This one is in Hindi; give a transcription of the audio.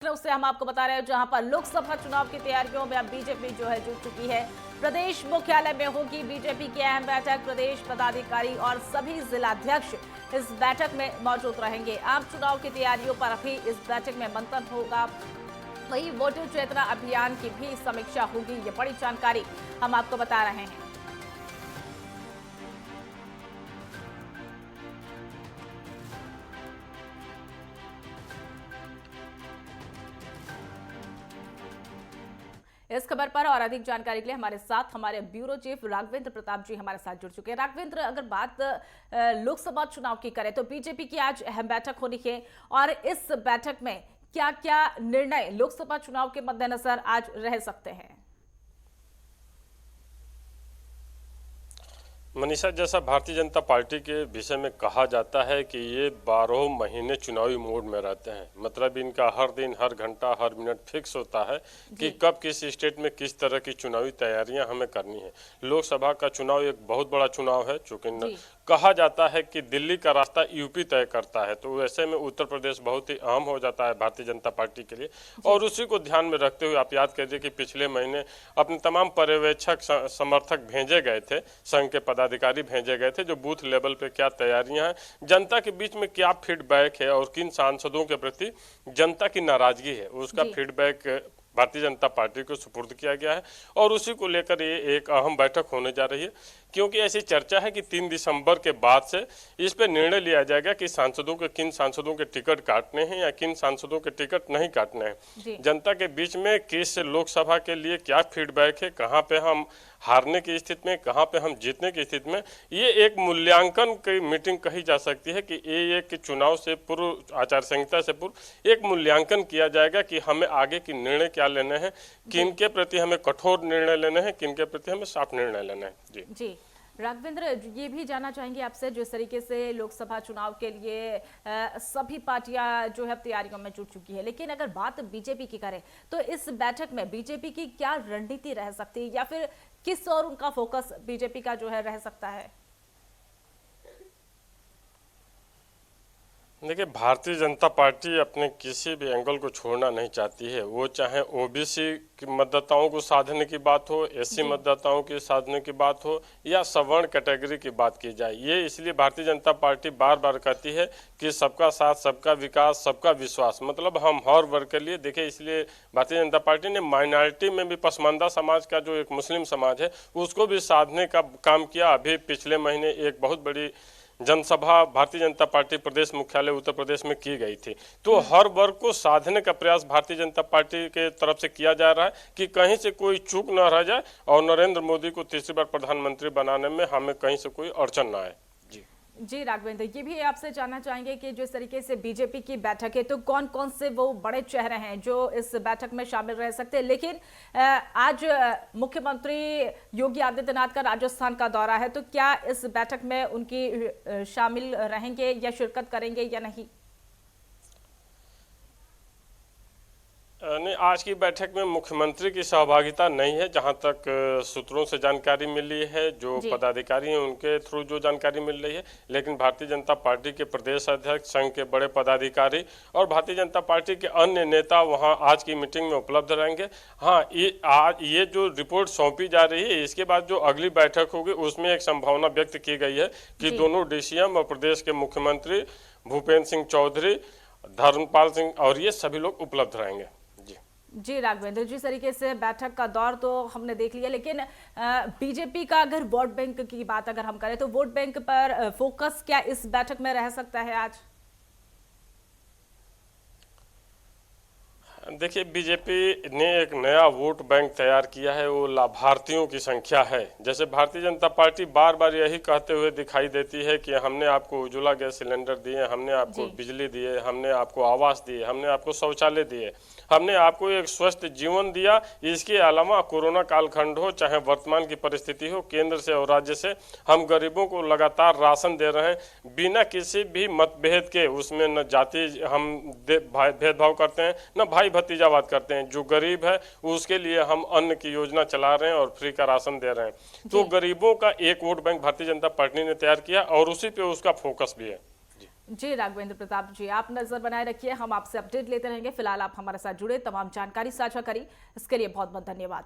से हम आपको बता रहे हैं जहां पर लोकसभा चुनाव की तैयारियों में अब बीजेपी जो है जुट चुकी है। प्रदेश मुख्यालय में होगी बीजेपी की अहम बैठक। प्रदेश पदाधिकारी और सभी जिलाध्यक्ष इस बैठक में मौजूद रहेंगे। आम चुनाव की तैयारियों पर भी इस बैठक में मंथन होगा। वहीं वोटर चेतना अभियान की भी समीक्षा होगी। ये बड़ी जानकारी हम आपको बता रहे हैं। इस खबर पर और अधिक जानकारी के लिए हमारे साथ हमारे ब्यूरो चीफ राघवेंद्र प्रताप जी हमारे साथ जुड़ चुके हैं। राघवेंद्र, अगर बात लोकसभा चुनाव की करें तो बीजेपी की आज अहम बैठक होनी है और इस बैठक में क्या क्या निर्णय लोकसभा चुनाव के मद्देनजर आज रह सकते हैं? मनीषा, जैसा भारतीय जनता पार्टी के विषय में कहा जाता है कि ये 12 महीने चुनावी मोड में रहते हैं। मतलब इनका हर दिन, हर घंटा, हर मिनट फिक्स होता है कि कब किस स्टेट में किस तरह की चुनावी तैयारियां हमें करनी है। लोकसभा का चुनाव एक बहुत बड़ा चुनाव है, चूंकि कहा जाता है कि दिल्ली का रास्ता यूपी तय करता है, तो वैसे में उत्तर प्रदेश बहुत ही अहम हो जाता है भारतीय जनता पार्टी के लिए। और उसी को ध्यान में रखते हुए आप याद कीजिए कि पिछले महीने अपने तमाम पर्यवेक्षक समर्थक भेजे गए थे, संघ के पदाधिकारी भेजे गए थे, जो बूथ लेवल पे क्या तैयारियां हैं, जनता के बीच में क्या फीडबैक है और किन सांसदों के प्रति जनता की नाराजगी है, उसका फीडबैक भारतीय जनता पार्टी को सुपुर्द किया गया है। और उसी को लेकर ये एक अहम बैठक होने जा रही है, क्योंकि ऐसी चर्चा है कि 3 दिसंबर के बाद से इस पर निर्णय लिया जाएगा कि किन सांसदों के टिकट काटने हैं या किन सांसदों के टिकट नहीं काटने हैं। जनता के बीच में किस लोकसभा के लिए क्या फीडबैक है, कहाँ पे हम हारने की स्थिति में, कहाँ पे हम जीतने की स्थिति में, ये एक मूल्यांकन की मीटिंग कही जा सकती है कि ये एक चुनाव से पूर्व, आचार संहिता से पूर्व एक मूल्यांकन किया जाएगा कि हमें आगे की निर्णय क्या लेने हैं, किन के प्रति हमें कठोर निर्णय लेने हैं, किन के प्रति हमें साफ निर्णय लेना है। जी राघवेंद्र, ये भी जानना चाहेंगे आपसे, जिस तरीके से लोकसभा चुनाव के लिए सभी पार्टियां जो है तैयारियों में जुट चुकी है, लेकिन अगर बात बीजेपी की करें तो इस बैठक में बीजेपी की क्या रणनीति रह सकती है या फिर किस और उनका फोकस बीजेपी का जो है रह सकता है? देखिए, भारतीय जनता पार्टी अपने किसी भी एंगल को छोड़ना नहीं चाहती है। वो चाहे ओबीसी की मतदाताओं को साधने की बात हो, एससी मतदाताओं के साधने की बात हो या सवर्ण कैटेगरी की बात की जाए, ये इसलिए भारतीय जनता पार्टी बार बार कहती है कि सबका साथ, सबका विकास, सबका विश्वास। मतलब हम हर वर्ग के लिए देखिए, इसलिए भारतीय जनता पार्टी ने माइनॉरिटी में भी पसमानदा समाज का जो एक मुस्लिम समाज है उसको भी साधने का काम किया। अभी पिछले महीने एक बहुत बड़ी जनसभा भारतीय जनता पार्टी प्रदेश मुख्यालय उत्तर प्रदेश में की गई थी। तो हर वर्ग को साधने का प्रयास भारतीय जनता पार्टी के तरफ से किया जा रहा है कि कहीं से कोई चूक न रह जाए और नरेंद्र मोदी को तीसरी बार प्रधानमंत्री बनाने में हमें कहीं से कोई अड़चन न आए। जी राघवेंद्र, ये भी आपसे जानना चाहेंगे कि जिस तरीके से बीजेपी की बैठक है तो कौन कौन से वो बड़े चेहरे हैं जो इस बैठक में शामिल रह सकते हैं। लेकिन आज मुख्यमंत्री योगी आदित्यनाथ का राजस्थान का दौरा है, तो क्या इस बैठक में उनकी शामिल रहेंगे या शिरकत करेंगे या नहीं? नहीं, आज की बैठक में मुख्यमंत्री की सहभागिता नहीं है, जहां तक सूत्रों से जानकारी मिली है, जो पदाधिकारी हैं उनके थ्रू जो जानकारी मिल रही है। लेकिन भारतीय जनता पार्टी के प्रदेश अध्यक्ष, संघ के बड़े पदाधिकारी और भारतीय जनता पार्टी के अन्य नेता वहां आज की मीटिंग में उपलब्ध रहेंगे। हाँ, ये जो रिपोर्ट सौंपी जा रही है, इसके बाद जो अगली बैठक होगी उसमें एक संभावना व्यक्त की गई है कि दोनों डीसीएम और प्रदेश के मुख्यमंत्री भूपेंद्र सिंह चौधरी, धर्मपाल सिंह और ये सभी लोग उपलब्ध रहेंगे। जी राघवेंद्र, जिस तरीके से बैठक का दौर तो हमने देख लिया, लेकिन बीजेपी का अगर वोट बैंक की बात अगर हम करें तो वोट बैंक पर फोकस क्या इस बैठक में रह सकता है आज? देखिए, बीजेपी ने एक नया वोट बैंक तैयार किया है, वो लाभार्थियों की संख्या है। जैसे भारतीय जनता पार्टी बार बार यही कहते हुए दिखाई देती है कि हमने आपको उज्ज्वला गैस सिलेंडर दिए, हमने आपको बिजली दिए, हमने आपको आवास दिए, हमने आपको शौचालय दिए, हमने आपको एक स्वस्थ जीवन दिया। इसके अलावा कोरोना कालखंड हो चाहे वर्तमान की परिस्थिति हो, केंद्र से और राज्य से हम गरीबों को लगातार राशन दे रहे हैं बिना किसी भी मतभेद के। उसमें न जाति हम भेदभाव करते हैं, न भाई भतीजावाद करते हैं। जो गरीब है उसके लिए हम अन्न की योजना चला रहे हैं और फ्री का राशन दे रहे हैं। तो गरीबों का एक vote bank Bharatiya Janata party ने तैयार किया और उसी पे उसका फोकस भी है। जी राघवेंद्र प्रताप जी, आप नजर बनाए रखिए, हम आपसे अपडेट लेते रहेंगे। फिलहाल आप हमारे साथ जुड़े, तमाम जानकारी साझा करी, इसके लिए बहुत बहुत धन्यवाद।